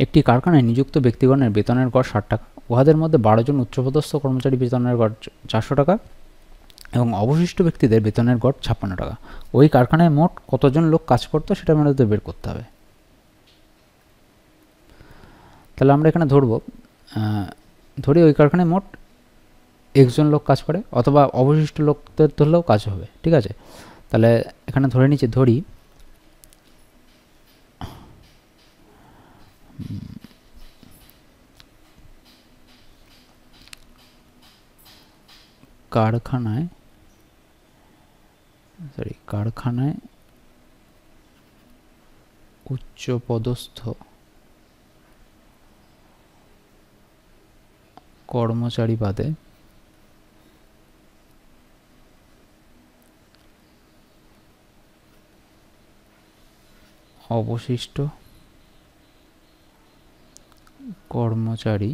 একটি কারখানায় নিযুক্ত ব্যক্তিগণের বেতনের গড় 60 টাকা, উহাদের মধ্যে 12 জন উচ্চপদস্থ কর্মচারী বেতনের গড় 400 টাকা এবং অবশিষ্ট ব্যক্তিদের বেতনের গড় 56 টাকা। ওই কারখানায় মোট কতজন লোক কাজ করতো সেটা আমাদের বের করতে হবে। তাহলে আমরা এখানে ধরি ওই কারখানায় মোট একজন লোক কাজ করে, অথবা অবশিষ্ট লোকদের ধরলেও কাজ হবে, ঠিক আছে। তাহলে এখানে ধরে নিচ্ছি, ধরি কারখানায় উচ্চপদস্থ কর্মচারী বাদে অবশিষ্ট কর্মচারী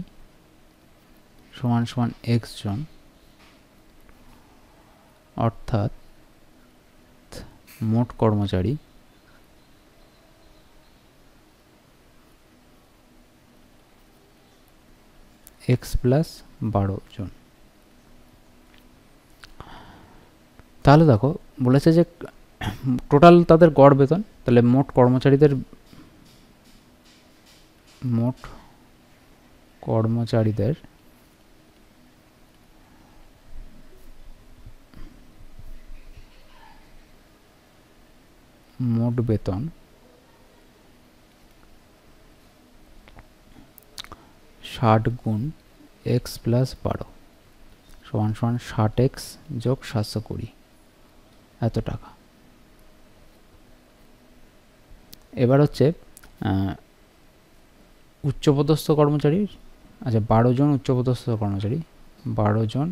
সমান সমান x জন, অর্থাৎ মোট কর্মচারী x প্লাস 12 জন। তাহলে দেখো বলেছে যে টোটাল তাদের গড় বেতন, তাহলে মোট কর্মচারীদের মোট বেতন ষাট গুণ x প্লাস 12 সমান সমান 60x যোগ 720, এত টাকা। এবার হচ্ছে উচ্চপদস্থ কর্মচারী, আচ্ছা 12 জন উচ্চপদস্থ কর্মচারী, 12 জন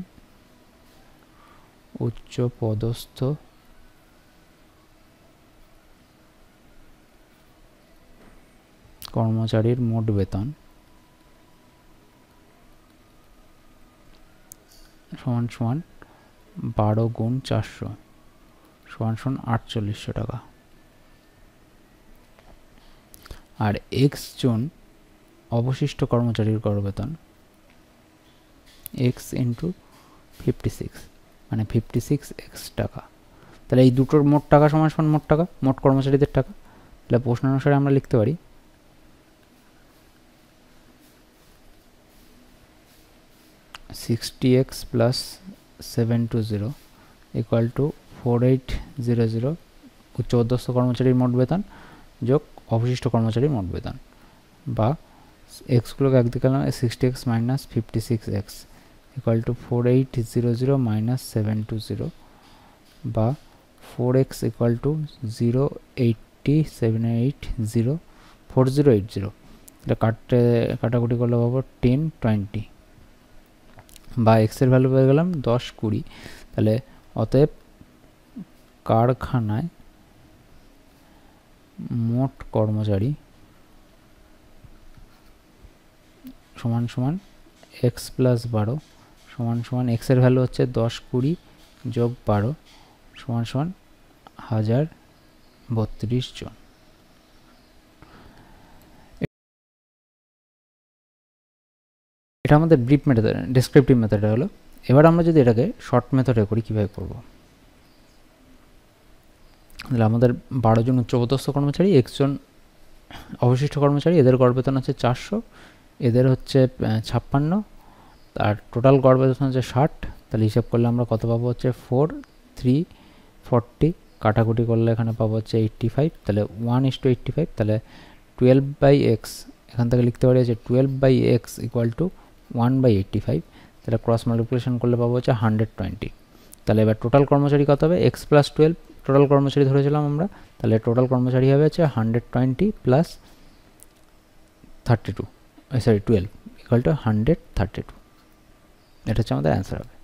উচ্চপদস্থ কর্মচারীর মোট বেতন সমান সমান 12 গুণ 400 সমান সমান 4800 টাকা। আর x জন অবশিষ্ট কর্মচারীর গড় বেতন x ইন্টু 56 মানে 56x টাকা। তাহলে এই দুটোর মোট টাকা সমান সমান মোট টাকা, মোট কর্মচারীদের টাকা। তাহলে প্রশ্ন অনুসারে আমরা লিখতে পারি 60x প্লাস 720 ইকুয়াল টু 4800 উচ্চপদস্থ কর্মচারীর মোট বেতন যোগ অবশিষ্ট কর্মচারীর মোট বেতন, বা এক্সগুলোকে একদিকে গেলাম 60x minus 56x equal to 4800 minus 720, বা 4x ইকুয়াল টু 4080 এটা কাটাকুটি করলে পাবো 1020, বা x এর ভ্যালু পেয়ে গেলাম 1020। তাহলে অতএব কারখানায় মোট কর্মচারী সমান সমান x প্লাস 12 সমান সমান x এর ভ্যালু হচ্ছে 1020 যোগ 12 সমান সমান 1032 জন। এটা আমাদের ব্রিফ মেথড, ডেসক্রিপটিভ মেথড হলো। এবার আমরা যদি এটাকে শর্ট মেথডে করি, কিভাবে করব? তাহলে আমাদের 12 জন উচ্চপদস্থ কর্মচারী, x জন অবশিষ্ট কর্মচারী, এদের গড় বেতন হচ্ছে 400, এদের হচ্ছে 56, আর টোটাল গড় বেতন হচ্ছে 60। তাহলে হিসাব করলে আমরা কত পাবো হচ্ছে 4340, কাটাকুটি করলে এখানে পাবো হচ্ছে 85, তাহলে 1:85। তাহলে 12/x এখান থেকে লিখতে পারি যে 12/x ইকুয়াল টু 1/85। তাহলে ক্রস মাল্টিপ্লিকেশন করলে পাবো হচ্ছে 120। তাহলে এবার টোটাল কর্মচারী কত হবে? x প্লাস 12 টোটাল কর্মচারী ধরেছিলাম আমরা, তাহলে টোটাল কর্মচারী হবে হচ্ছে 120 প্লাস 12 ইকুয়াল টু 132। এটা হচ্ছে আমাদের অ্যান্সার হবে।